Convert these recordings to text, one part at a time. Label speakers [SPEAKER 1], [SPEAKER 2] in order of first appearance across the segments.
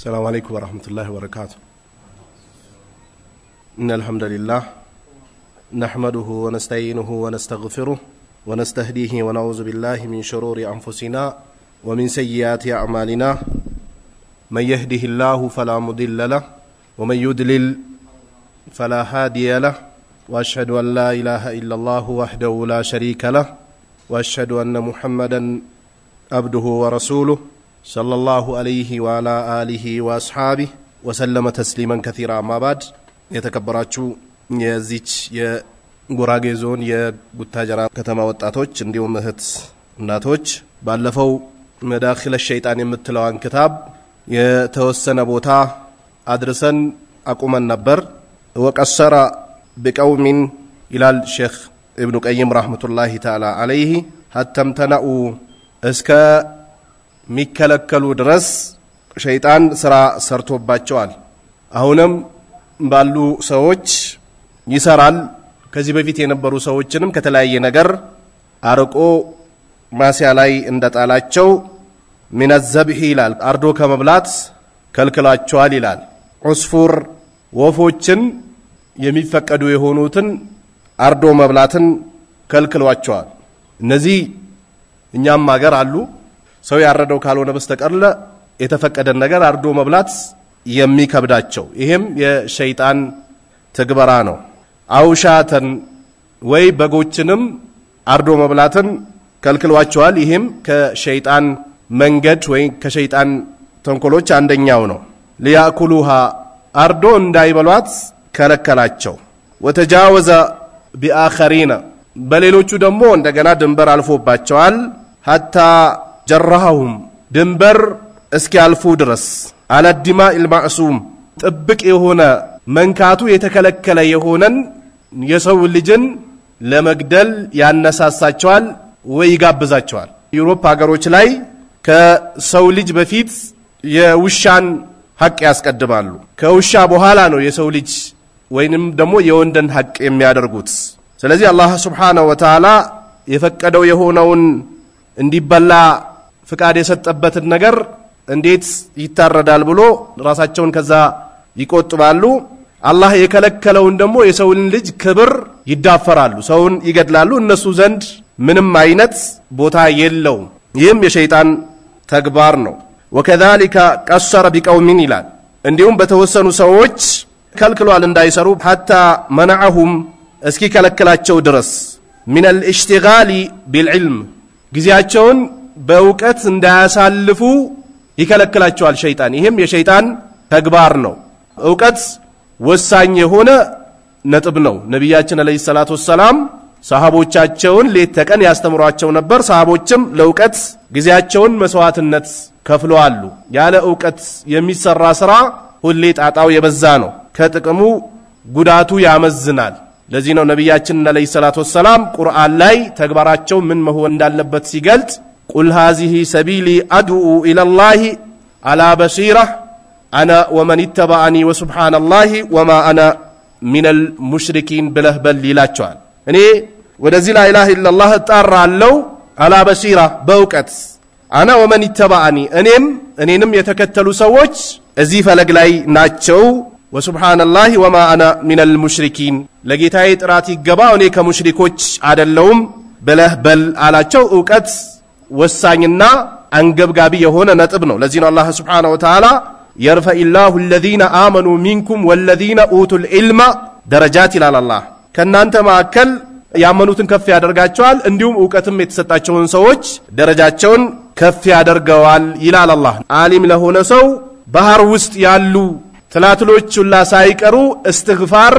[SPEAKER 1] السلام عليكم ورحمة الله وبركاته. إن الحمد لله نحمده ونستعينه ونستغفره ونستهديه ونعوذ بالله من شرور أنفسنا ومن سيئات أعمالنا من يهده الله فلا مضل له ومن يضلل فلا هادي له وأشهد أن لا إله إلا الله وحده لا شريك له وأشهد أن محمدا عبده ورسوله صلى الله عليه وعلى آله وأصحابه وسلم تسليما كثيرا. ما بعد يتكبراتشو يزيج የጉራጌ ዞን የጉታጀራ ከተማ ወጣቶች እንዲሁም እህት እናቶች ባለፈው መዳኺል الشيطان የምትለዋን ክታብ የተወሰነ ቦታ አድርሰን አቁመን ነበር። ወቀሰራ بقوم ይላል ሼክ ኢብኑ ቀይም ረህመቱላሂ ተዓላ ዐለይሂ ሐተምተናኡ እስከ ሚከለከሉ ድረስ ሸይጣን ስራ ሰርቶባቸዋል። አሁንም ባሉ ሰዎች ይሰራል። ከዚህ በፊት የነበሩ ሰዎችንም ከተለያየ ነገር አርቆ ማሲያ ላይ እንደጣላቸው من الذبح ይላል አርዶ ከመብላት ከልክላቸዋል ይላል። ዑስፉር ወፎችን የሚፈቀዱ የሆኑትን አርዶ መብላትን ከልክሏቸዋል። እነዚህ እኛም ሀገር አሉ። ሰው ያረደው ካልሆነ በስተቀር የተፈቀደ ነገር አርዶ መብላት የሚከብዳቸው ይሄም የሸይጣን ተግባራ ነው። አውሻተን ወይ በጎችንም አርዶ መብላትን ከልክሏቸዋል። ይሄም ከሸይጣን መንገድ ወይ ከሸይጣን ተንኮሎች አንደኛው ነው። ሊያኩሉሃ አርዶ እንዳይበሏት ከለከላቸው። ወተጃወዘ ቢአኸሪና በሌሎቹ ደግሞ እንደገና ድንበር አልፎባቸዋል። ሐታ ጀራሁም ድንበር እስኪያልፉ ድረስ አለዲማ ኢልማዕሱም ጥብቅ የሆነ መንካቱ የተከለከለ የሆነን የሰው ልጅን ለመግደል ያነሳሳቸዋል ወይ ይጋብዛቸዋል። ዩሮፕ ሀገሮች ላይ ከሰው ልጅ በፊት የውሻን ሐቅ ያስቀድማሉ። ከውሻ በኋላ ነው የሰው ልጅ ወይንም ደግሞ የወንድን ሐቅ የሚያደርጉት። ስለዚህ አላህ Subhanahu Wa Ta'ala የፈቀደው የሆነውን እንዲበላ ፍቃድ የሰጠበትን ነገር እንዴት ይታረዳል ብሎ ራሳቸውን ከዛ ይቆጥባሉ። አላህ የከለከለውን ደግሞ የሰውን ልጅ ክብር ይዳፈራሉ፣ ሰውን ይገድላሉ። እነሱ ዘንድ ምንም አይነት ቦታ የለው። ይህም የሸይጣን ተግባር ነው። ወከذلك ቀሰረ ቢቀውሚን ይላል እንዲሁም በተወሰኑ ሰዎች ከልክሏል እንዳይሰሩ حتى منعهم እስኪ ከለከላቸው ድረስ من الاشتغال بالعلم ጊዜያቸውን በእውቀት እንዳያሳልፉ ይከለክላቸዋል ሸይጣን። ይሄም የሸይጣን ተግባር ነው። እውቀት ወሳኝ የሆነ ነጥብ ነው። ነብያችን አለይሂ ሰላቱ ወሰለም ሰሃቦቻቸውን ሌት ተቀን ያስተምሯቸው ነበር። ሰሃቦችም ለእውቀት ጊዜያቸውን መስዋዕትነት ከፍለዋል። ያለ እውቀት የሚሰራ ስራ ሁሌ ጣጣው የበዛ ነው፣ ከጥቅሙ ጉዳቱ ያመዝናል። ለዚህ ነው ነብያችን አለይሂ ሰላቱ ወሰለም ቁርአን ላይ ተግባራቸው ምን መሆን እንዳለበት ሲገልጽ ቁል ሃዚሂ ሰቢሊ አድኡ ኢለላሂ አላ በሲራ አና ወመን ተበአኒ ወሱብሃነላሂ ወማ አና ሚነል ሙሽሪኪን ብለህ በል ይላቸዋል። እኔ ወደዚህ ላ ኢላሃ ኢላላህ ጣራለው አላ በሲራ በእውቀት አና ወመን ተበአኒ እኔንም የተከተሉ ሰዎች እዚህ ፈለግ ላይ ናቸው። ወሱብሃነላሂ ወማ አና ሚነል ሙሽሪኪን ለጌታዬ ጥራት ይገባው እኔ ከሙሽሪኮች አይደለሁም ብለህ በል አላቸው። እውቀት ወሳኝና አንገብጋቢ የሆነ ነጥብ ነው። ለዚህ ነው አላህ Subhanahu Wa Ta'ala يرفعillahu الذين آمنوا منكم والذين أوتوا العلم درجات ይላል። አላህ ከናንተ ማከል ያመኑትን ከፍ ያደርጋቸዋል፣ እንዲሁም ዕውቀትም የተሰጣቸውን ሰዎች ደረጃቸውን ከፍ ያደርገዋል ይላል አላህ። ዓሊም ለሆነ ሰው ባህር ውስጥ ያሉ ትላትሎች ሁላ ሳይቀሩ እስትግፋር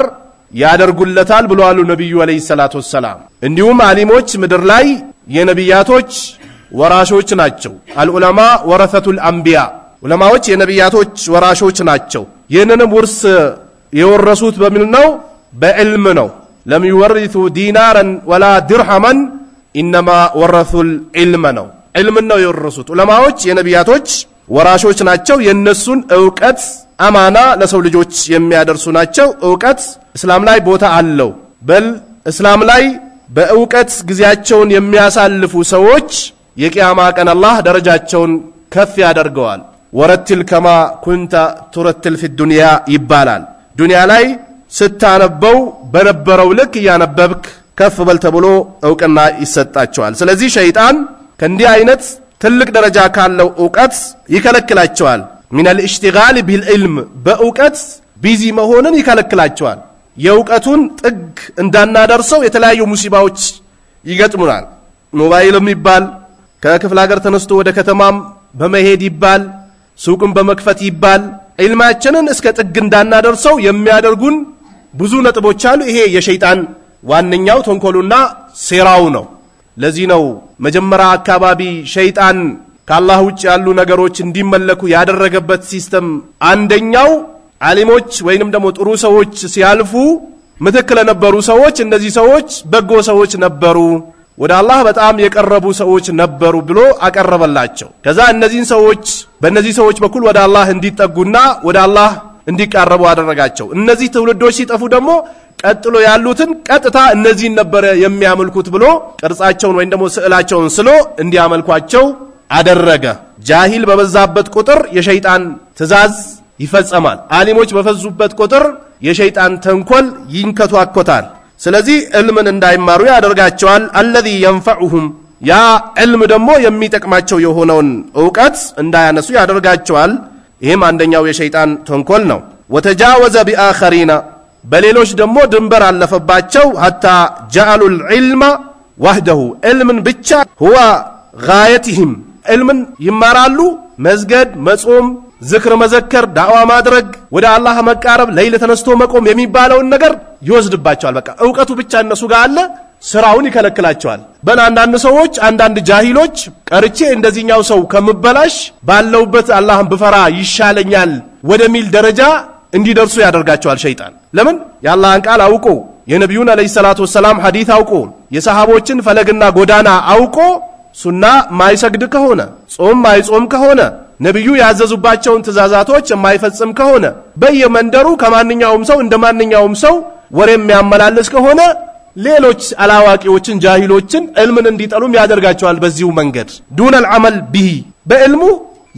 [SPEAKER 1] ያደርጉለታል ብለዋል ነብዩ አለይሂ ሰላቱ ወሰለም። እንዲሁም ዓሊሞች ምድር ላይ የነቢያቶች ወራሾች ናቸው። አልዑለማ ወረሰቱል አንቢያ ዑለማዎች የነቢያቶች ወራሾች ናቸው። ይህንንም ውርስ የወረሱት በምን ነው? በዕልም ነው። ለም ይወርሱ ዲናራን ወላ ድርሃማን ኢንማ ወረሱል ዒልም ነው። ዕልም ነው የወረሱት። ዑለማዎች የነቢያቶች ወራሾች ናቸው። የነሱን ዕውቀት አማና ለሰው ልጆች የሚያደርሱ ናቸው። ዕውቀት እስላም ላይ ቦታ አለው። በል እስላም ላይ በዕውቀት ጊዜያቸውን የሚያሳልፉ ሰዎች የቂያማ ቀን አላህ ደረጃቸውን ከፍ ያደርገዋል። ወረትል ከማ ኩንተ ቱረትል في الدنيا ይባላል ዱንያ ላይ ስታነበው በነበረው ልክ ያነበብክ ከፍ በል ተብሎ ዕውቅና ይሰጣቸዋል ስለዚህ ሸይጣን ከእንዲህ አይነት ትልቅ ደረጃ ካለው ዕውቀት ይከለክላቸዋል من الاشتغال بالعلم በዕውቀት ቢዚ መሆንን ይከለክላቸዋል የዕውቀቱን ጥግ እንዳናደርሰው የተለያዩ ሙሲባዎች ይገጥሙናል ሞባይልም ይባል ከክፍለ ሀገር ተነስቶ ወደ ከተማም በመሄድ ይባል ሱቅም በመክፈት ይባል ዒልማችንን እስከ ጥግ እንዳናደርሰው የሚያደርጉን ብዙ ነጥቦች አሉ ይሄ የሸይጣን ዋንኛው ተንኮሉና ሴራው ነው ለዚህ ነው መጀመሪያ አካባቢ ሸይጣን ከአላህ ውጭ ያሉ ነገሮች እንዲመለኩ ያደረገበት ሲስተም አንደኛው ዓሊሞች ወይንም ደግሞ ጥሩ ሰዎች ሲያልፉ ምትክለ ነበሩ ሰዎች እነዚህ ሰዎች በጎ ሰዎች ነበሩ ወደ አላህ በጣም የቀረቡ ሰዎች ነበሩ ብሎ አቀረበላቸው ከዛ እነዚህን ሰዎች በእነዚህ ሰዎች በኩል ወደ አላህ እንዲጠጉና ወደ አላህ እንዲቃረቡ አደረጋቸው እነዚህ ትውልዶች ሲጠፉ ደግሞ ቀጥሎ ያሉትን ቀጥታ እነዚህን ነበር የሚያመልኩት ብሎ ቅርጻቸውን ወይንም ደግሞ ስዕላቸውን ስሎ እንዲያመልኳቸው አደረገ ጃሂል በበዛበት ቁጥር የሸይጣን ትእዛዝ ይፈጸማል ዓሊሞች በፈዙበት ቁጥር የሸይጣን ተንኮል ይንከቷኮታል ስለዚህ ዕልምን እንዳይማሩ ያደርጋቸዋል الذي ينفعهم ያ ዕልም ደግሞ የሚጠቅማቸው የሆነውን ዕውቀት እንዳያነሱ ያደርጋቸዋል ይሄም አንደኛው የሸይጣን ተንኮል ነው وتجاوز باخرين በሌሎች ደግሞ ድንበር አለፈባቸው حتى جعلوا العلم وحده ዕልምን ብቻ هو غايتهم ዕልምን ይማራሉ መስገድ መጾም ذكر መዘከር ዳዕዋ ማድረግ ወደ አላህ መቃረብ ለይለ ተነስቶ መቆም የሚባለውን ነገር ይወስድባቸዋል በቃ ዕውቀቱ ብቻ እነሱ ጋር አለ ስራውን ይከለክላቸዋል በአንዳንድ ሰዎች አንዳንድ ጃሂሎች ቀርቼ እንደዚህኛው ሰው ከመበላሽ ባለውበት አላህን ብፈራ ይሻለኛል ወደሚል ደረጃ እንዲደርሱ ያደርጋቸዋል ሸይጣን ለምን የአላህን ቃል አውቆ የነብዩን አለይሂ ሰላቱ ወሰለም ሐዲስ አውቆ የሰሃቦችን ፈለግና ጎዳና አውቆ ሱና ማይሰግድ ከሆነ ጾም ማይጾም ከሆነ ነብዩ ያዘዙባቸውን ትእዛዛቶች የማይፈጽም ከሆነ በየመንደሩ ከማንኛውም ሰው እንደማንኛውም ሰው ወሬ የሚያመላልስ ከሆነ ሌሎች አላዋቂዎችን ጃሂሎችን ዕልምን እንዲጠሉም ያደርጋቸዋል በዚሁ መንገድ ዱን العمل به በዕልሙ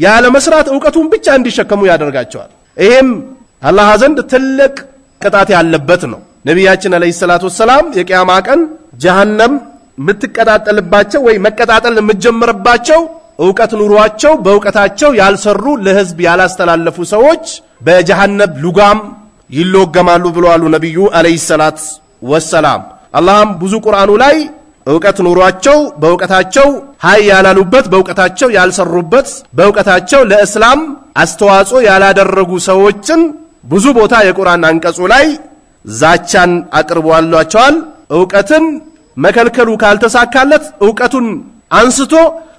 [SPEAKER 1] ያለ መስራት ዕውቀቱን ብቻ እንዲሸከሙ ያደርጋቸዋል ይሄም አላህ ዘንድ ትልቅ ቅጣት ያለበት ነው ነብያችን አለይሂ ሰላቱ ወሰለም የቂያማ ቀን ጀሃነም ምትቀጣጠልባቸው ወይ መቀጣጠል ምትጀምርባቸው ዕውቀት ኑሯቸው በዕውቀታቸው ያልሰሩ ለህዝብ ያላስተላለፉ ሰዎች በጀሃነም ሉጋም ይሎገማሉ ብለዋል ነብዩ አለይሂ ሰላቱ ወሰለም አላህም ብዙ ቁርአኑ ላይ ዕውቀት ኑሯቸው በዕውቀታቸው ሃይ ያላሉበት በዕውቀታቸው ያልሰሩበት በዕውቀታቸው ለእስላም አስተዋጽኦ ያላደረጉ ሰዎችን ብዙ ቦታ የቁርአን አንቀጹ ላይ ዛቻን አቅርቧላቸዋል ዕውቀትን መከልከሉ ካልተሳካለት ዕውቀቱን አንስቶ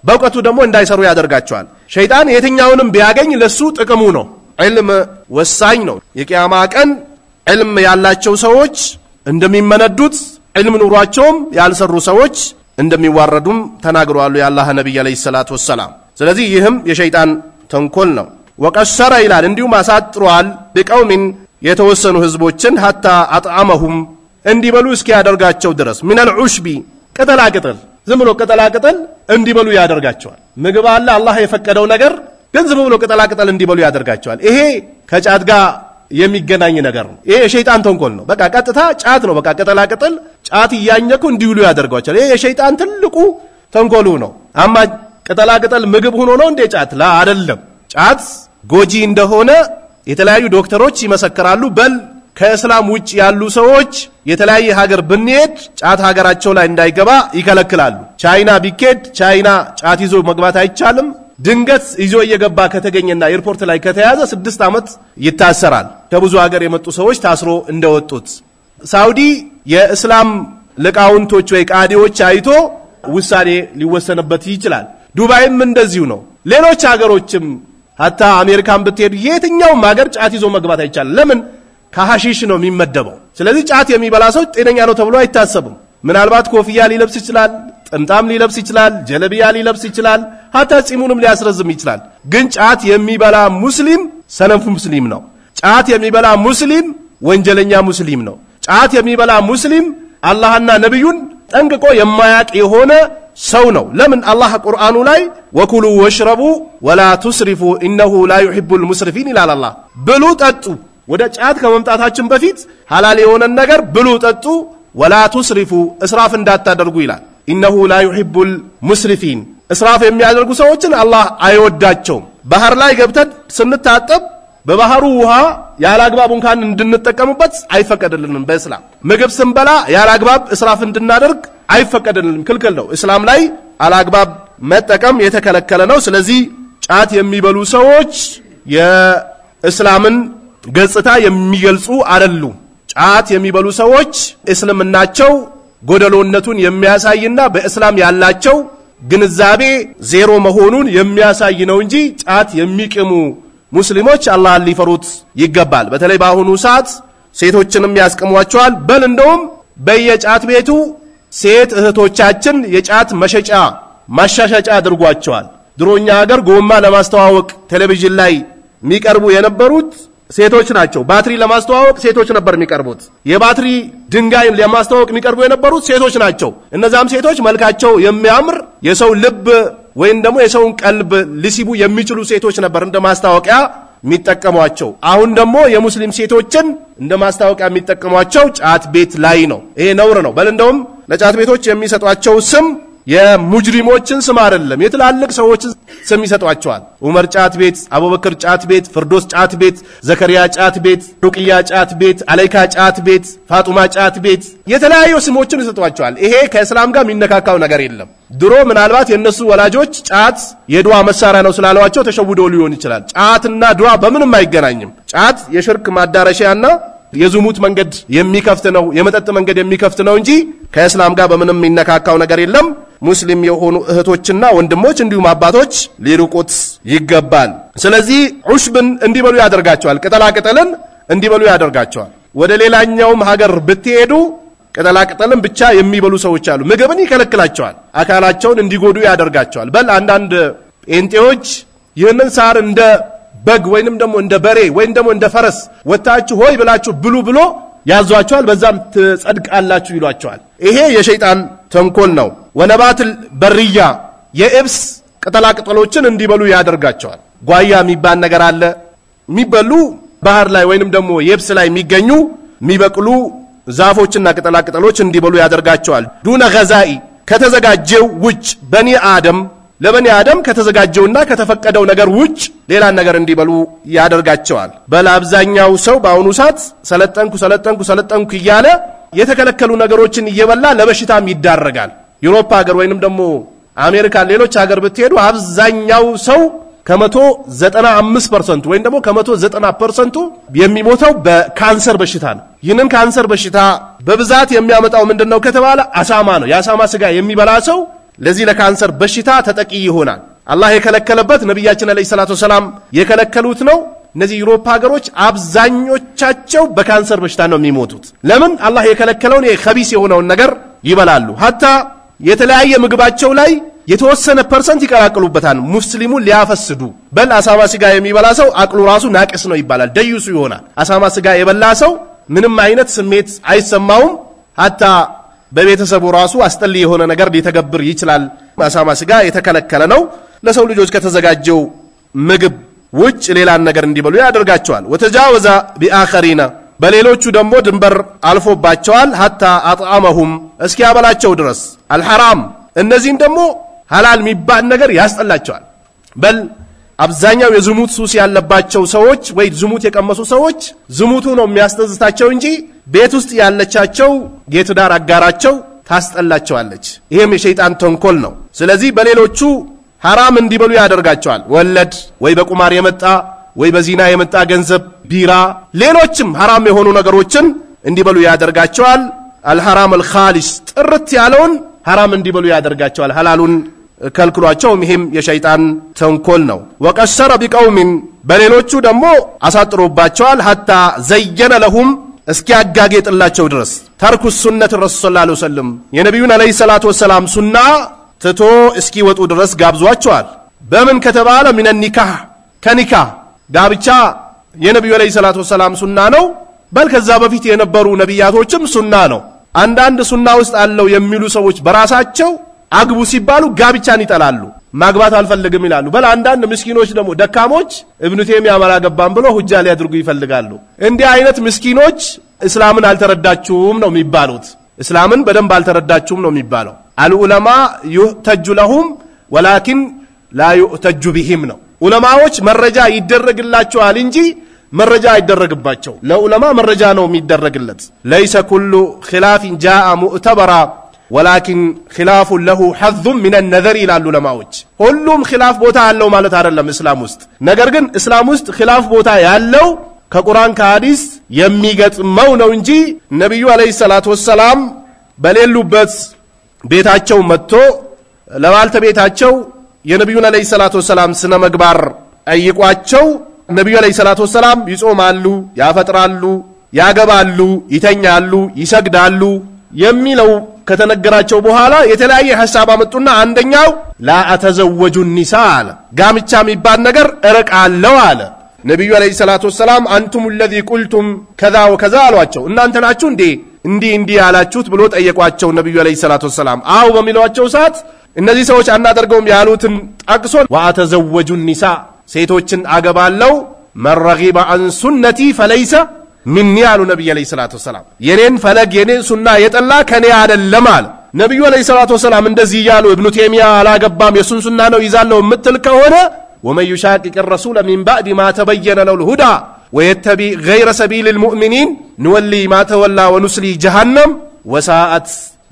[SPEAKER 1] በዕውቀቱ ደግሞ እንዳይሰሩ ያደርጋቸዋል ሸይጣን የትኛውንም ቢያገኝ ለሱ ጥቅሙ ነው ዕልም ወሳኝ ነው የቂያማ ቀን ዕልም ያላቸው ሰዎች እንደሚመነዱት ዕልም ኑሯቸውም ያልሰሩ ሰዎች እንደሚዋረዱም ተናግረዋል የአላህ ነብይ አለይሂ ሰላቱ ወሰለም ስለዚህ ይህም የሸይጣን ተንኮል ነው ወቀሰረ ይላል እንዲሁም አሳጥሯል በቀውሚን የተወሰኑ ህዝቦችን hatta አጥዓመሁም እንዲበሉ እስኪ ያደርጋቸው ድረስ من العشب ቅጠላቅጠል ዝም ብሎ ቅጠላቅጠል እንዲበሉ ያደርጋቸዋል ምግብ አለ አላህ የፈቀደው ነገር ግን ዝም ብሎ ቅጠላቅጠል እንዲበሉ ያደርጋቸዋል ይሄ ከጫት ጋር የሚገናኝ ነገር ነው ይሄ የሸይጣን ተንኮል ነው በቃ ቀጥታ ጫት ነው በቃ ቅጠላቅጠል ጫት ያኛኩ እንዲውሉ ያደርጋቸዋል ይሄ የሸይጣን ትልቁ ተንኮሉ ነው አማ ቅጠላቅጠል ምግብ ሆኖ ነው እንደ ጫት ላ አይደለም ጫት ጎጂ እንደሆነ የተለያዩ ዶክተሮች ይመሰክራሉ በል ከእስላም ውጭ ያሉ ሰዎች የተለያየ ሀገር ብንሄድ ጫት ሀገራቸው ላይ እንዳይገባ ይከለክላሉ ቻይና ቢኬድ ቻይና ጫት ይዞ መግባት አይቻልም ድንገት ይዞ እየገባ ከተገኘና ኤርፖርት ላይ ከተያዘ 6 አመት ይታሰራል ከብዙ ሀገር የመጡ ሰዎች ታስሮ እንደወጡት ሳውዲ የእስላም ለቃውንቶች ወይ ቃዲዎች አይቶ ውሳኔ ሊወሰንበት ይችላል ዱባይም እንደዚሁ ነው ሌሎች ሀገሮችም hatta አሜሪካን ብትሄዱ የትኛውም ሀገር ጫት ይዞ መግባት አይቻልም ለምን ከሐሺሽ ነው የሚመደበው ስለዚህ ጫት የሚበላ ሰው ጤነኛ ነው ተብሎ አይታሰብም ምናልባት ኮፍያ ሊለብስ ይችላል ጥምጣም ሊለብስ ይችላል ጀለቢያ ሊለብስ ይችላል hatta ጺሙንም ሊያስረዝም ይችላል ግን ጫት የሚበላ ሙስሊም ሰነፍ ሙስሊም ነው ጫት የሚበላ ሙስሊም ወንጀለኛ ሙስሊም ነው ጫት የሚበላ ሙስሊም አላህና ነብዩን ጠንቅቆ የማያቅ የሆነ ሰው ነው ለምን አላህ ቁርአኑ ላይ ወኩሉ ወሽረቡ ወላ ትስሪፉ ኢነሁ ላ ዩሂቡል ሙስሪፊን ይላል አላህ ብሉ ጠጡ ወደ ጫት ከመምጣታችን በፊት ሐላል የሆነ ነገር ብሉ ጠጡ ወላ ትስሪፉ እስራፍ እንዳታደርጉ ይላል ኢነሁ ላ ዩሂቡል ሙስሪፊን እስራፍ የሚያደርጉ ሰዎችን አላህ አይወዳቸውም ባህር ላይ ገብተን ስንታጠብ በባህሩ ውሃ ያላግባብ እንኳን እንድንጠቀምበት አይፈቀድልንም በእስላም ምግብ ስንበላ ያላግባብ እስራፍ እንድናደርግ አይፈቀድልንም ክልክል ነው እስላም ላይ አላግባብ መጠቀም የተከለከለ ነው ስለዚህ ጫት የሚበሉ ሰዎች የእስላምን ገጽታ የሚገልጹ አይደሉም ጫት የሚበሉ ሰዎች እስልምናቸው ጎደሎነቱን የሚያሳይና በእስላም ያላቸው ግንዛቤ ዜሮ መሆኑን የሚያሳይ ነው እንጂ ጫት የሚቅሙ ሙስሊሞች አላህን ሊፈሩት ይገባል በተለይ በአሁኑ ሰዓት ሴቶችንም ያስቀሟቸዋል በል እንደውም በየጫት ቤቱ ሴት እህቶቻችን የጫት መሸጫ ማሻሻጫ አድርጓቸዋል ድሮኛ ሀገር ጎማ ለማስተዋወቅ ቴሌቪዥን ላይ የሚቀርቡ የነበሩት ሴቶች ናቸው ባትሪ ለማስተዋወቅ ሴቶች ነበር የሚቀርቡት የባትሪ ድንጋይ ለማስተዋወቅ የሚቀርቡ የነበሩት ሴቶች ናቸው እነዛም ሴቶች መልካቸው የሚያምር የሰው ልብ ወይም ደግሞ የሰውን ቀልብ ሊሲቡ የሚችሉ ሴቶች ነበር እንደ ማስተዋወቂያ የሚጠቀሟቸው አሁን ደግሞ የሙስሊም ሴቶችን እንደ ማስተዋወቂያ የሚጠቀሟቸው ጫት ቤት ላይ ነው ይሄ ነውር ነው በል እንደውም ለጫት ቤቶች የሚሰጧቸው ስም የሙጅሪሞችን ስም አይደለም የትላልቅ ሰዎችን ስም ይሰጧቸዋል ዑመር ጫት ቤት አቡበክር ጫት ቤት ፍርዶስ ጫት ቤት ዘከሪያ ጫት ቤት ሩቅያ ጫት ቤት አለይካ ጫት ቤት ፋጡማ ጫት ቤት የተለያዩ ስሞችን ይሰጧቸዋል ይሄ ከእስላም ጋር የሚነካካው ነገር የለም ድሮ ምናልባት የነሱ ወላጆች ጫት የዱዓ መሳሪያ ነው ስላሏቸው ተሸውደው ሊሆን ይችላል ጫትና ዱዓ በምንም አይገናኝም ጫት የሽርክ ማዳረሻና የዝሙት መንገድ የሚከፍት ነው የመጠጥ መንገድ የሚከፍት ነው እንጂ ከእስላም ጋር በምንም የሚነካካው ነገር የለም ሙስሊም የሆኑ እህቶችና ወንድሞች እንዲሁም አባቶች ሊሩቁት ይገባል ስለዚህ ዑሽብን እንዲበሉ ያደርጋቸዋል ቅጠላቅጠልን እንዲበሉ ያደርጋቸዋል ወደ ሌላኛውም ሀገር ብትሄዱ ቅጠላቅጠልን ብቻ የሚበሉ ሰዎች አሉ ምግብን ይከለክላቸዋል አካላቸውን እንዲጎዱ ያደርጋቸዋል በል አንዳንድ ጴንጤዎች ይህንን ሳር እንደ በግ ወይንም ደግሞ እንደ በሬ ወይንም ደግሞ እንደ ፈረስ ወጣችሁ ሆይ ብላችሁ ብሉ ብሎ ያዟቸዋል በዛም ተጸድቃላችሁ ይሏቸዋል ይሄ የሸይጣን ተንኮል ነው ወነባትል በርያ የእብስ ቅጠላቅጠሎችን እንዲበሉ ያደርጋቸዋል ጓያ የሚባል ነገር አለ የሚበሉ ባህር ላይ ወይንም ደግሞ የብስ ላይ የሚገኙ የሚበቅሉ ዛፎችና ቅጠላቅጠሎች እንዲበሉ ያደርጋቸዋል ዱነ ገዛኢ ከተዘጋጀው ውጭ በኒ አደም ለበኒ አደም ከተዘጋጀውና ከተፈቀደው ነገር ውጭ ሌላ ነገር እንዲበሉ ያደርጋቸዋል በላብዛኛው ሰው በአሁኑ ሰዓት ሰለጠንኩ ይያለ የተከለከሉ ነገሮችን እየበላ ለበሽታም ይዳረጋል ዩሮፓ ሀገር ወይንም ደግሞ አሜሪካ ሌሎች ሀገር ብትሄዱ አብዛኛው ሰው ከ195% ወይንም ደግሞ ከ190% የሚሞተው በካንሰር በሽታ ነው ይህንን ካንሰር በሽታ በብዛት የሚያመጣው ምንድነው ከተባለ አሳማ ነው የአሳማ ስጋ የሚበላ ሰው ለዚህ ለካንሰር በሽታ ተጠቂ ይሆናል አላህ የከለከለበት ነብያችን አለይሂ ሰላቱ ሰላም የከለከሉት ነው እነዚህ ዩሮፓ ሀገሮች አብዛኞቻቸው በካንሰር በሽታ ነው የሚሞቱት ለምን አላህ የከለከለውን የኸቢስ የሆነውን ነገር ይበላሉ hatta የተለያየ ምግባቸው ላይ የተወሰነ ፐርሰንት ይቀላቅሉበታል ሙስሊሙን ሊያፈስዱ በል አሳማ ስጋ የሚበላ ሰው አቅሉ ራሱ ናቅስ ነው ይባላል ደዩሱ ይሆናል አሳማ ስጋ የበላ ሰው ምንም አይነት ስሜት አይሰማውም hatta በቤተሰቡ ራሱ አስጠሊ የሆነ ነገር ሊተገብር ይችላል አሳማ ስጋ የተከለከለ ነው ለሰው ልጆች ከተዘጋጀው ምግብ ውጭ ሌላ ነገር እንዲበሉ ያደርጋቸዋል ወተጃወዛ ቢአኸሪና በሌሎቹ ደግሞ ድንበር አልፎባቸዋል hatta አጥዓመሁም እስኪያበላቸው ድረስ አልሐራም እነዚህን ደግሞ ሐላል የሚባል ነገር ያስጠላቸዋል በል አብዛኛው የዝሙት ሱስ ያለባቸው ሰዎች ወይ ዝሙት የቀመሱ ሰዎች ዝሙቱ ነው የሚያስተዝታቸው እንጂ ቤት ውስጥ ያለቻቸው የትዳር አጋራቸው ታስጠላቸዋለች ይሄም የሸይጣን ተንኮል ነው ስለዚህ በሌሎቹ ሐራም እንዲበሉ ያደርጋቸዋል ወለድ ወይ በቁማር የመጣ ወይ በዚና የመጣ ገንዘብ ቢራ ሌሎችም ሐራም የሆኑ ነገሮችን እንዲበሉ ያደርጋቸዋል አልሐራም አልኻሊስ ጥርት ያለውን ሐራም እንዲበሉ ያደርጋቸዋል ሐላሉን ከልክሏቸው ይሄም የሸይጣን ተንኮል ነው ወቀሰረ ቢቀውሚን በሌሎቹ ደግሞ አሳጥሮባቸዋል hatta ዘየነ ለሁም እስኪያጋጌጥላቸው ድረስ ተርኩ ሱነት ረሱል ሰለላሁ ዐለይሂ ወሰለም የነብዩን አለይሂ ሰላቱ ወሰለም ሱና ትቶ እስኪወጡ ድረስ ጋብዟቸዋል በምን ከተባለ ምን ኒካህ ከኒካህ ጋብቻ የነብዩ አለይሂ ሰላቱ ወሰለም ሱና ነው በል ከዛ በፊት የነበሩ ነብያቶችም ሱና ነው አንዳንድ ሱና ውስጥ አለው የሚሉ ሰዎች በራሳቸው አግቡ ሲባሉ ጋብቻን ይጠላሉ ማግባት አልፈልግም ይላሉ በል አንዳንድ ምስኪኖች ደግሞ ደካሞች ኢብኑ ተይሚያ አላገባም ብሎ ሁጃ ሊያድርጉ ይፈልጋሉ እንዲህ አይነት ምስኪኖች እስላምን አልተረዳችሁም ነው የሚባሉት እስላምን በደንብ አልተረዳችሁም ነው የሚባለው አልዑለማ ይተጁ ለሁም ወላኪን ላ ይተጁ ቢሂም ነው ዑለማዎች መረጃ ይደረግላቸዋል እንጂ መረጃ አይደረግባቸው ለዑለማ መረጃ ነው የሚደረግለት ليس كل خلاف جاء مؤتبر ولكن خلاف له حظ من النظر الى العلماء ሁሉም خلاف ቦታ ያለው ማለት አይደለም እስላም ውስጥ ነገር ግን እስላም ውስጥ خلاف ቦታ ያለው ከቁርአን ከሐዲስ የሚገጥመው ነው እንጂ ነብዩ አለይሂ ሰላቱ ወሰለም በሌሉበት ቤታቸው መጥቶ ለባልተቤታቸው የነብዩን አለይሂ ሰላቱ ወሰለም ስነ ምግባር አይቋቸው ነብዩ አለይሂ ሰላቱ ወሰለም ይጾማሉ ያፈጥራሉ ያገባሉ ይተኛሉ ይሰግዳሉ የሚለው ከተነገራቸው በኋላ የተለያየ ሐሳብ አመጡና አንደኛው ላ አተዘወጁ النساء ጋምቻ የሚባል ነገር እርቃለው አለ ነብዩ አለይሂ ሰላቱ ወሰለም አንቱም الذي قلتم كذا وكذا አሏቸው እናንተ ናችሁ እንዴ ያላችሁት ብሎ ጠየቋቸው ነብዩ አለይሂ ሰላቱ ወሰለም አው በሚሏቸው ሰዓት እነዚህ ሰዎች አናደርገውም ያሉትን ጠቅሶ ወአተዘወጁ النساء ሴቶችን አገባለው መረጊበ عن سنتي فليس مني አሉ ነብዩ አለይሂ ሰላቱ ወሰለም የኔን ፈለግ የኔን ሱና የጠላ ከኔ አይደለም አለ ነብዩ አለይሂ ሰላቱ ወሰለም እንደዚህ ያሉ ኢብኑ ተይሚያ አላገባም የሱን ሱና ነው ይዛለው ምትል ከሆነ ومن يشاقق الرسول من بعد ما تبين له الهدى ويتبع غير سبيل المؤمنين نولي ما تولى ونسلي جهنم وساءت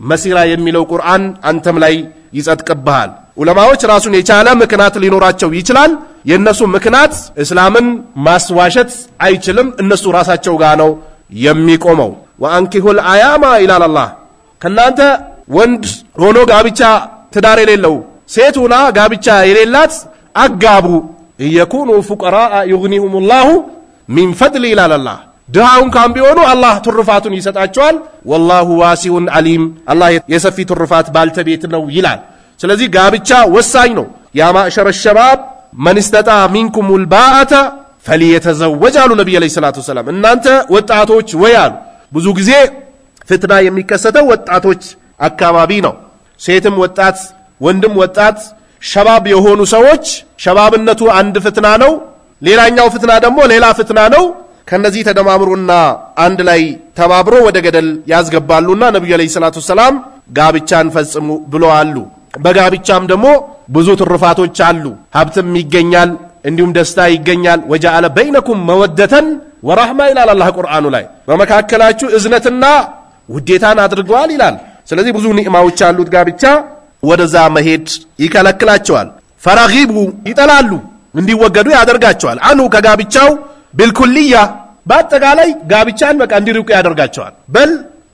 [SPEAKER 1] مسيرا የሚለው ቁርአን አንተም ላይ ይጸድቅብሃል ዑለማዎች ራሱን የቻለ ምክንያት ሊኖራቸው ይችላል የነሱ ምክንያት እስላምን ማስዋሸት አይችልም እነሱ ራሳቸው ጋር ነው የሚቆመው ወአንኪሁል አያማ ኢላላ አላህ ከናንተ ወንድ ሆኖ ጋብቻ ትዳር የሌለው ሴት ሆና ጋብቻ የሌላት አጋቡ ይኩኑ ፉቀራአ ይግኒሁሙላሁ ሚን ፈድሊ ኢላላ አላህ ድሃውን ካም ቢሆኑ አላህ ትርፋቱን ይሰጣቸዋል ወላሁ ዋሲኡን አሊም አላህ የሰፊ ትርፋት ባልተቤት ነው ይላል ስለዚህ ጋብቻ ወሳኝ ነው ያ ማዕሸረ الشباب من استطاع منكم الباءة فليتزوج አሉ ነብዩ አለይሂ ሰላቱ ወሰለም እናንተ ወጣቶች ወያሉ ብዙ ጊዜ ፍትና የሚከሰተው ወጣቶች አካባቢ ነው ሴትም ወጣት ወንድም ወጣት ሸባብ የሆኑ ሰዎች ሸባብነቱ አንድ ፍትና ነው ሌላኛው ፍትና ደግሞ ሌላ ፍትና ነው ከነዚህ ተደማምሩና አንድ ላይ ተባብሮ ወደ ገደል ያስገባሉና ነብዩ አለይሂ ሰላቱ ወሰለም ጋብቻን ፈጽሙ ብለዋል በጋብቻም ደግሞ ብዙ ትርፋቶች አሉ ሀብትም ይገኛል እንዲሁም ደስታ ይገኛል ወጃአለ በይነኩም መወደተን ወራህማ ኢላላ አላህ ቁርአኑ ላይ በመካከላችሁ እዝነትና ውዴታን አድርጓል ይላል ስለዚህ ብዙ ኒዕማዎች አሉት ጋብቻ ወደዛ መሄድ ይከለክላቸዋል ፈራጊቡ ይጠላሉ እንዲወገዱ ያደርጋቸዋል አኑ ከጋብቻው بالكليه በአጠቃላይ ጋብቻን በቃ እንዲርቁ ያደርጋቸዋል በል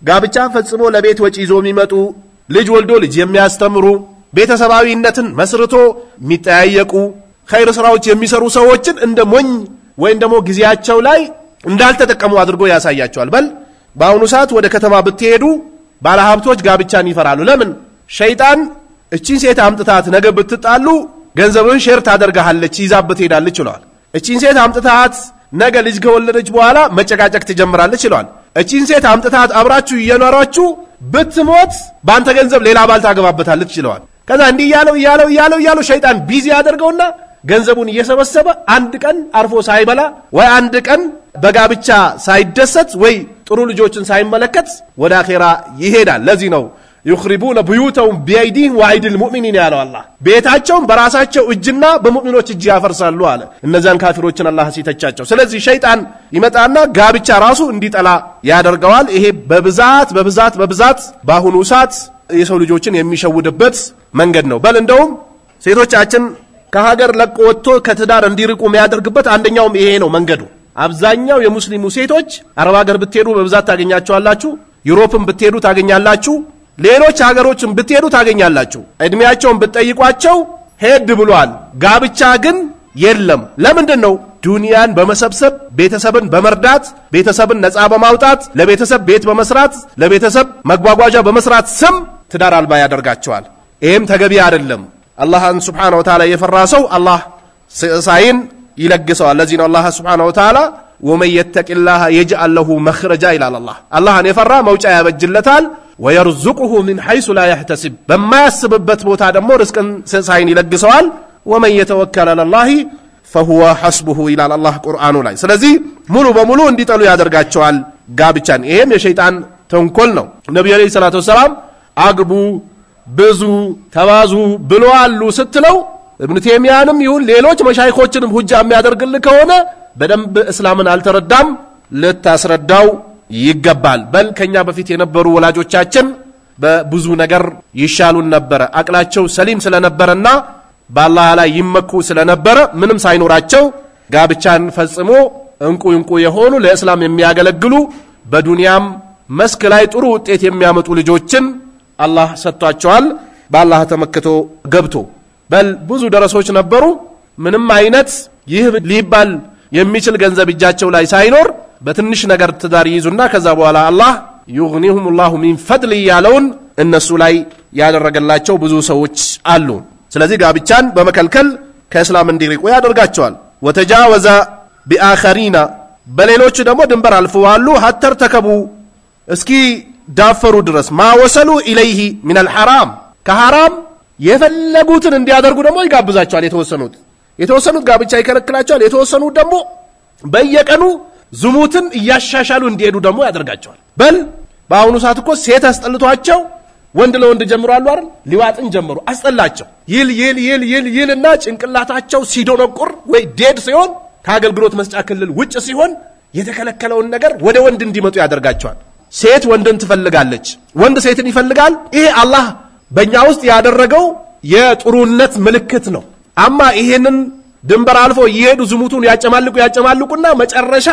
[SPEAKER 1] ጋብቻን ፈጽሞ ለቤት ወጪ ይዞ የሚመጡ ልጅ ወልዶ ልጅ የሚያስተምሩ ቤተሰባዊነትን መስርቶ የሚጠያየቁ ኸይር ስራዎች የሚሰሩ ሰዎችን እንደ ሞኝ ወይ እንደሞ ግዚያቸው ላይ እንዳልተጠቀሙ አድርጎ ያሳያቸዋል በል ባሁኑ ሰዓት ወደ ከተማ ብትሄዱ ባለሀብቶች ጋብቻን ይፈራሉ ለምን ሸይጣን እቺን ሴት አምጥታት ነገ ብትጣሉ ገንዘብን ሼር ታደርጋለች ይዛበት ሄዳለች ይላል እቺን ሴት አምጥታት ነገ ልጅ ከወለደች በኋላ መጨቃጨቅ ትጀምራለች ይላል እቺን ሴት አምጥታት አብራችሁ እየኖራችሁ ብትሞት ባንተ ገንዘብ ሌላ ባል ታገባበታለች ይላል ከዛ እንዲህ ያለው ሸይጣን ቢዚ ያደርገውና ገንዘቡን እየሰበሰበ አንድ ቀን አርፎ ሳይበላ ወይ አንድ ቀን በጋብቻ ሳይደሰት ወይ ጥሩ ልጆችን ሳይመለከት ወደ አኺራ ይሄዳል ለዚህ ነው يخربون بيوتهم بايديهم وايدي المؤمنين يا الله ቤታቸውን በራሳቸው እጅና በሙእሚኖች እጅ ያፈርሳሉ አለ እነዛን ካፊሮችን አላህ ሲተቻቸው ስለዚህ ሸይጣን ይመጣና ጋብቻ ራሱ እንዲጠላ ያደርገዋል ይሄ በብዛት ባሁኑ ሰዓት የሰው ልጆችን የሚሸውድበት መንገድ ነው በል እንደውም ሴቶቻችን ከሀገር ለቆ ወጥቶ ከትዳር እንዲርቁ የሚያደርግበት አንደኛውም ይሄ ነው መንገዱ አብዛኛው የሙስሊሙ ሴቶች አረብ ሀገር ብትሄዱ በብዛት ታገኛቸዋላችሁ ዩሮፕም ብትሄዱ ታገኛላችሁ ሌሎች ሀገሮችን ብትሄዱ ታገኛላችሁ እድሜያቸውን ብትጠይቋቸው ሄድ ብሏል ጋብቻ ግን የለም ለምንድነው ዱንያን በመሰብሰብ ቤተሰብን በመርዳት ቤተሰብን ነፃ በማውጣት ለቤተሰብ ቤት በመስራት ለቤተሰብ መጓጓዣ በመስራት ስም ትዳር አልባ ያደርጋቸዋል ይሄም ተገቢ አይደለም አላህን Subhanahu Wa Ta'ala የፈራሰው አላህ ሳይን ይለግሰዋል ለዚህ ነው አላህ Subhanahu Wa Ta'ala ومن يتق الله يجعل له مخرجا الى الله አላህን የፈራ መውጫ ያበጅለታል ويرزقه من حيث لا يحتسب بما يسببت ቦታ ደግሞ ርስቅን ሳይን ይለግሰዋል ومن يتوكل على الله فهو حسبه الى الله ቁርአኑ ላይ ስለዚህ ሙሉ በሙሉ እንዲጠሉ ያደርጋቸዋል ጋብቻን ይሄም የሸይጣን ተንኮል ነው ነብዩ አለይሂ ሰላቱ ወሰለም አግቡ ብዙ ተባዙ ብለዋል ስትለው ኢብኑ ተይሚያንም ይሁን ሌሎች መሻይኾችንም ሁጃ የሚያደርግልህ ከሆነ በደንብ እስላምን አልተረዳም ለታስረዳው ይገባል በል ከኛ በፊት የነበሩ ወላጆቻችን በብዙ ነገር ይሻሉን ነበር አቅላቸው ሰሊም ስለነበረና በአላህ ላይ ይመኩ ስለነበረ ምንም ሳይኖራቸው ጋብቻን ፈጽሞ እንቁ የሆኑ ለእስላም የሚያገለግሉ በዱንያም መስክ ላይ ጥሩ ውጤት የሚያመጡ ልጆችን አላህ ሰጥቷቸዋል በአላህ ተመክቶ ገብቶ በል ብዙ ደረሶች ነበሩ ምንም አይነት ይህ ሊባል የሚችል ገንዘብ እጃቸው ላይ ሳይኖር በትንሽ ነገር ትዳር ይዙና ከዛ በኋላ አላህ يغنيهم الله من فضل ያለውን እነሱ ላይ ያደረገላቸው ብዙ ሰዎች አሉ ስለዚህ ጋብቻን በመከልከል ከእስላም እንዲርቁ ያደርጋቸዋል وتجاوز باخرين በሌሎች ደግሞ ድንበር አልፈዋሉ ሀተር ተከቡ እስኪ ዳፈሩ ድረስ ما وصلوا اليه من الحرام ከሐራም የፈለጉትን እንዲያደርጉ ደግሞ ይጋብዛቸዋል የተወሰኑት ጋብቻ ይከለክላቸዋል የተወሰኑት ደግሞ በየቀኑ ዝሙትን ያሻሻሉ እንዲሄዱ ደግሞ ያደርጋቸዋል በል በአሁኑ ሰዓት እኮ ሴት አስጠልቷቸው ወንድ ለወንድ ጀምሯል አይደል ሊዋጥን ጀምሩ አስጠላቸው ይልና ጭንቅላታቸው ሲዶነቁር ወይ ዴድ ሲሆን ከአገልግሎት መስጫ ክልል ውጭ ሲሆን የተከለከለውን ነገር ወደ ወንድ እንዲመጡ ያደርጋቸዋል ሴት ወንድን ትፈልጋለች ወንድ ሴትን ይፈልጋል ይሄ አላህ በእኛ ውስጥ ያደረገው የጥሩነት ምልክት ነው አማ ይሄንን ድንበር አልፎ ይሄዱ ዝሙቱን ያጨማልቁና መጨረሻ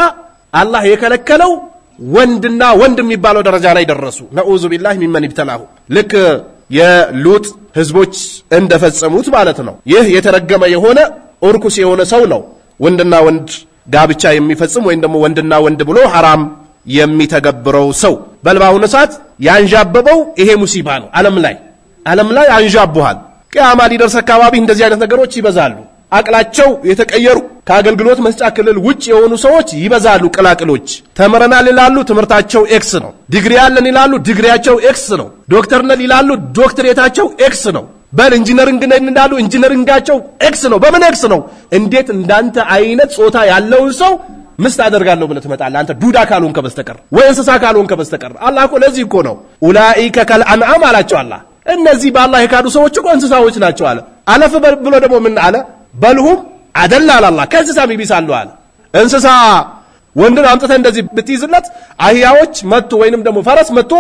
[SPEAKER 1] አላህ የከለከለው ወንድና ወንድ የሚባለው ደረጃ ላይ ደረሱ ነኡዙ ቢላህ ሚመን ይብተላሁ ልክ የሉጥ ህዝቦች እንደፈጸሙት ማለት ነው ይህ የተረገመ የሆነ ኦርኩስ የሆነ ሰው ነው ወንድና ወንድ ጋብቻ የሚፈጽም ወይ ደግሞ ወንድና ወንድ ብሎ حرام የሚተገብረው ሰው በልባው ነሳት ያንጃበበው ይሄ ሙሲባ ነው ዓለም ላይ አንጃበዋል ቂያማ ሊደርስ አካባቢ እንደዚህ አይነት ነገሮች ይበዛሉ አቅላቸው የተቀየሩ ከአገልግሎት መስጫ ክልል ውጭ የሆኑ ሰዎች ይበዛሉ ቅላቅሎች ተመረናል ይላሉ ትምርታቸው ኤክስ ነው ዲግሪ ያለን ይላሉ ዲግሪያቸው ኤክስ ነው ዶክተር ነን ይላሉ ዶክተሬታቸው ኤክስ ነው በል ኢንጂነሪንግ ነን ይላሉ ኢንጂነሪንጋቸው ኤክስ ነው በምን ኤክስ ነው እንዴት እንዳንተ አይነት ጾታ ያለው ሰው ምስት አደርጋለሁ ብለ ትመጣለህ አንተ ዱዳ ካልሆንከ በስተቀር ወይ እንስሳ ካልሆንከ በስተቀር አላህ እኮ ለዚህ እኮ ነው ኡላኢከ ከልአንዓም አላቸው አላህ እነዚህ በአላህ የካዱ ሰዎች እኮ እንስሳዎች ናቸው አለ አለፍ ብሎ ደግሞ ምን አለ በልሁም አደላ አላህ ከእንስሳም ይብሳሉ አለ እንስሳ ወንድን አምጥተ እንደዚህ ብትይዝለት አህያዎች መጥቶ ወይንም ደግሞ ፈረስ መጥቶ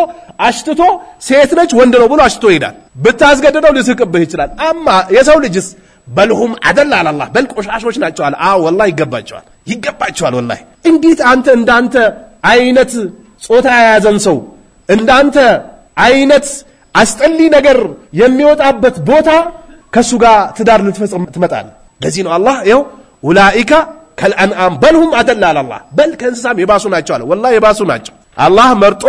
[SPEAKER 1] አሽትቶ ሴት ነች ወንድ ነው ብሎ አሽትቶ ይሄዳል ብታስገደደው ሊስቅብህ ይችላል አማ የሰው ልጅስ በልሁም አደላ አላህ በል ቆሻሾች ናቸው አለ ወላሂ ይገባቸዋል ወላሂ እንዴት አንተ እንዳንተ አይነት ጾታ ያያዘን ሰው እንዳንተ አይነት አስጠሊ ነገር የሚወጣበት ቦታ ከሱ ጋር ትዳር ልትፈጽም ትመጣለህ ለዚህ ነው አላህ ይኸው ኡላኢካ ከልአንዓም በልሁም አደላ አላህ በል ከእንስሳም የባሱ ናቸው አለ ወላሂ የባሱ ናቸው አላህ መርጦ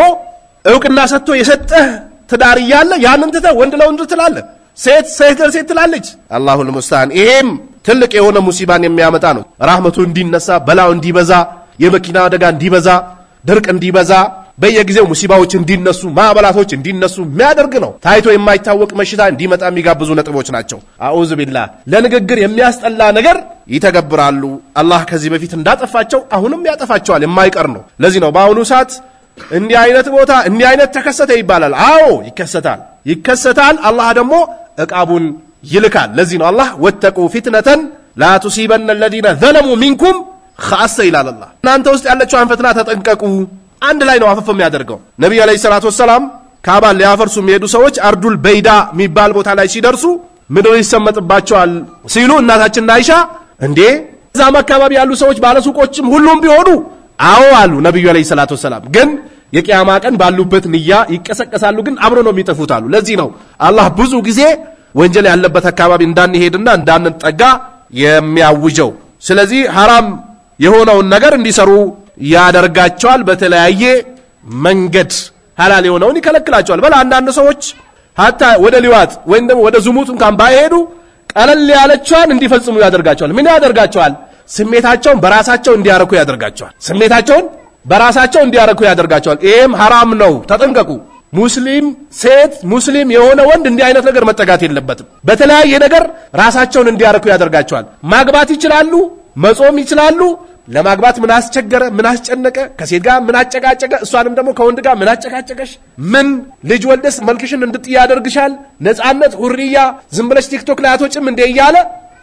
[SPEAKER 1] እውቅና ሰጥቶ የሰጠህ ትዳር ያለ ያንን ትተህ ወንድ ለወንድ ትላለህ ሴት ትላለች አላሁ ልሙስታን ይሄም ትልቅ የሆነ ሙሲባን የሚያመጣ ነው ረህመቱ እንዲነሳ በላው እንዲበዛ የመኪና አደጋ እንዲበዛ ድርቅ እንዲበዛ በየጊዜው ሙሲባዎች እንዲነሱ ማዕበላቶች እንዲነሱ የሚያደርግ ነው ታይቶ የማይታወቅ መሽታ እንዲመጣ የሚጋብዙ ነጥቦች ናቸው አኡዝ ቢላህ ለንግግር የሚያስጠላ ነገር ይተገብራሉ አላህ ከዚህ በፊት እንዳጠፋቸው አሁንም ያጠፋቸዋል የማይቀር ነው ለዚህ ነው በአሁኑ ሰዓት እንዲህ አይነት ቦታ እንዲህ አይነት ተከሰተ ይባላል ይከሰታል አላህ ደግሞ ዕቃቡን ይልካል ለዚህ ነው አላህ ወተቁ ፊትነተን ላ ቱሲበነ الذين ظلموا منكم خاصه ይላል አላህ እናንተ ውስጥ ያለችው ፈተና ተጠንቀቁ አንድ ላይ ነው አፈፈም ያደርገው ነብዩ አለይሂ ሰላቱ ወሰለም ካባ ሊያፈርሱ የሚሄዱ ሰዎች አርዱል በይዳ የሚባል ቦታ ላይ ሲደርሱ ምድር ይሰመጥባቸዋል ሲሉ እናታችን አይሻ እንዴ እዛም አካባቢ ያሉ ሰዎች ባለሱቆችም ሁሉም ቢሆኑ አሉ ነብዩ አለይሂ ሰላቱ ወሰለም ግን የቂያማ ቀን ባሉበት ንያ ይቀሰቀሳሉ ግን አብሮ ነው የሚጠፉት አሉ ለዚህ ነው አላህ ብዙ ጊዜ ወንጀል ያለበት አካባቢ እንዳንሄድና እንዳንጠጋ የሚያውጀው ስለዚህ حرام የሆነውን ነገር እንዲሰሩ ያደርጋቸዋል በተለያየ መንገድ ሐላል የሆነውን ይከለክላቸዋል በላ አንዳንድ ሰዎች hatta ወደ ሊዋጥ ወይም ደግሞ ወደ ዝሙት እንኳን ባይሄዱ ቀለል ያለቻን እንዲፈጽሙ ያደርጋቸዋል ምን ያደርጋቸዋል ስሜታቸውን በራሳቸው እንዲያረኩ ያደርጋቸዋል ይሄም حرام ነው ተጠንቀቁ ሙስሊም ሴት ሙስሊም የሆነ ወንድ እንዲህ አይነት ነገር መጠጋት የለበትም በተለያየ ነገር ራሳቸውን እንዲያረኩ ያደርጋቸዋል ማግባት ይችላሉ መጾም ይችላሉ ለማግባት ምን አስቸገረ ምን አስጨነቀ ከሴት ጋር ምን አጨቃጨቀ እሷንም ደግሞ ከወንድ ጋር ምን አጨቃጨቀሽ ምን ልጅ ወልደስ መልክሽን እንድትይ ያደርግሻል ነፃነት ሁሪያ ዝም ብለሽ ቲክቶክ ላይ አትወጭም እንደ ይያለ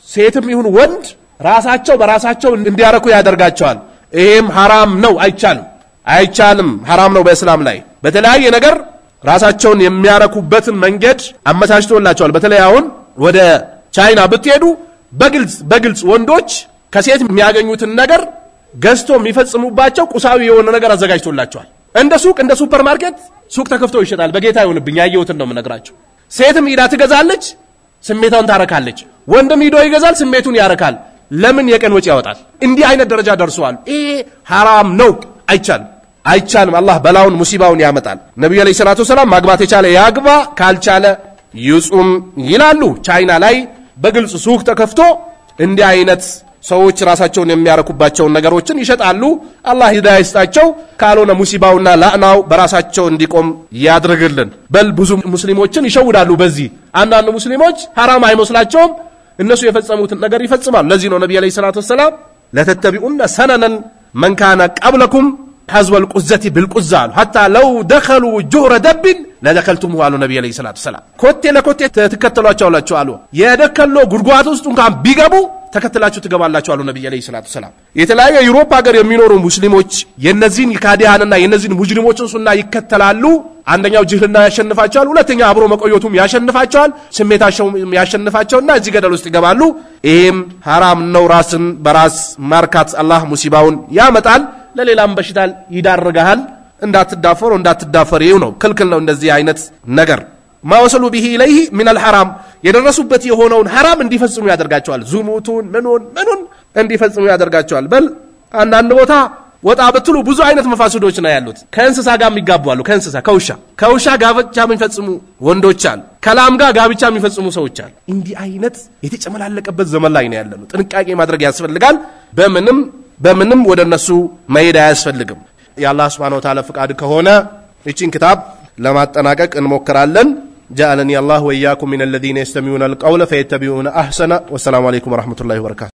[SPEAKER 1] ሴትም ይሁን ወንድ ራሳቸው በራሳቸው እንዲያረኩ ያደርጋቸዋል ይሄም حرام ነው አይቻልም حرام ነው በእስላም ላይ በተለያየ ነገር ራሳቸውን የሚያረኩበትን መንገድ አመቻችቶላቸዋል በተለይ አሁን ወደ ቻይና ብትሄዱ በግልጽ ወንዶች ከሴት የሚያገኙትን ነገር ገዝቶ የሚፈጽሙባቸው ቁሳዊ የሆነ ነገር አዘጋጅቶላቸዋል እንደ ሱቅ እንደ ሱፐርማርኬት ሱቅ ተከፍቶ ይሸጣል በጌታ ይሁንብኝ ያየሁትን ነው የምነግራችሁ ሴትም ሄዳ ትገዛለች ስሜቷን ታረካለች ወንድም ሄዶ ይገዛል ስሜቱን ያረካል ለምን የቀን ወጪ ያወጣል እንዲህ አይነት ደረጃ ደርሷል ይሄ حرام ነው አይቻልም አላህ በላውን ሙሲባውን ያመጣል ነብዩ አለይሂ ሰላቱ ሰላም ማግባት የቻለ ያግባ ካልቻለ ይጹም ይላሉ ቻይና ላይ በግልጽ ሱቅ ተከፍቶ እንዲህ አይነት ሰዎች ራሳቸውን የሚያረኩባቸው ነገሮችን ይሸጣሉ አላህ ሂዳያ ይስጣቸው ካልሆነ ሙሲባውና ላዕናው በራሳቸው እንዲቆም ያድርግልን በል ብዙ ሙስሊሞችን ይሸውዳሉ በዚህ አንዳንድ ሙስሊሞች حرام አይመስላቸውም እነሱ የፈጸሙትን ነገር ይፈጽማሉ ለዚህ ነው ነብዩ አለይሂ ሰላቱ ሰላም ለተተቢኡና ሰነነን من كان قبلكم حزب القزة بالقزة حتى لو دخلوا جهر دب لدخلتموه على النبي عليه الصلاة والسلام كوتي لكوتي تكتلواچو አላችሁ አሉ የደከሎ ጉርጓት ውስጥ እንኳን ቢገቡ ተከተላችሁ ትገባላችሁ አሉ ነብዩ አለይሂ ሰላቱ ሰላም የተለያየ ዩሮፕ ሀገር የሚኖሩ ሙስሊሞች የነዚህን ካዲያንና የነዚህን ሙጅሪሞችን ሱና ይከተላሉ አንደኛው ጅህልና ያሸንፋቸዋል ሁለተኛ አብሮ መቆየቱም ያሸንፋቸዋል ስሜታቸው ያሸንፋቸውና እዚህ ገደል ውስጥ ይገባሉ ይሄም حرام ነው ራስን በራስ ማርካት አላህ ሙሲባውን ያመጣል ለሌላም በሽታል ይዳርጋል እንዳትዳፈሩ ነው ክልክል ነው እንደዚህ አይነት ነገር ما وصلوا به إليه من الحرام يدرسوا بتي هونون حرام እንዲፈጽሙ ያደርጋቸዋል ዙሙቱን ምኑን እንዲፈጽሙ ያደርጋቸዋል በል አንዳንድ ቦታ ወጣ በትሉ ብዙ አይነት መፋሰዶች ነው ያሉት ከእንስሳ ጋር የሚጋባሉ ከእንስሳ ከውሻ ጋብቻ የሚፈጽሙ ወንዶች አሉ ከላም ጋር ጋብቻ የሚፈጽሙ ሰዎች አሉ እንዲህ አይነት የተጨመላለቀበት ዘመን ላይ ነው ያለነው ጥንቃቄ ማድረግ ያስፈልጋል በምንም ወደነሱ መሄድ አያስፈልግም ያላህ Subhanahu Wa Ta'ala ፍቃድ ከሆነ እቺን ክታብ ለማጠናቀቅ እንሞክራለን جعلني الله وإياكم من الذين يستمعون القول فيتبعون أحسنه والسلام عليكم ورحمة الله وبركاته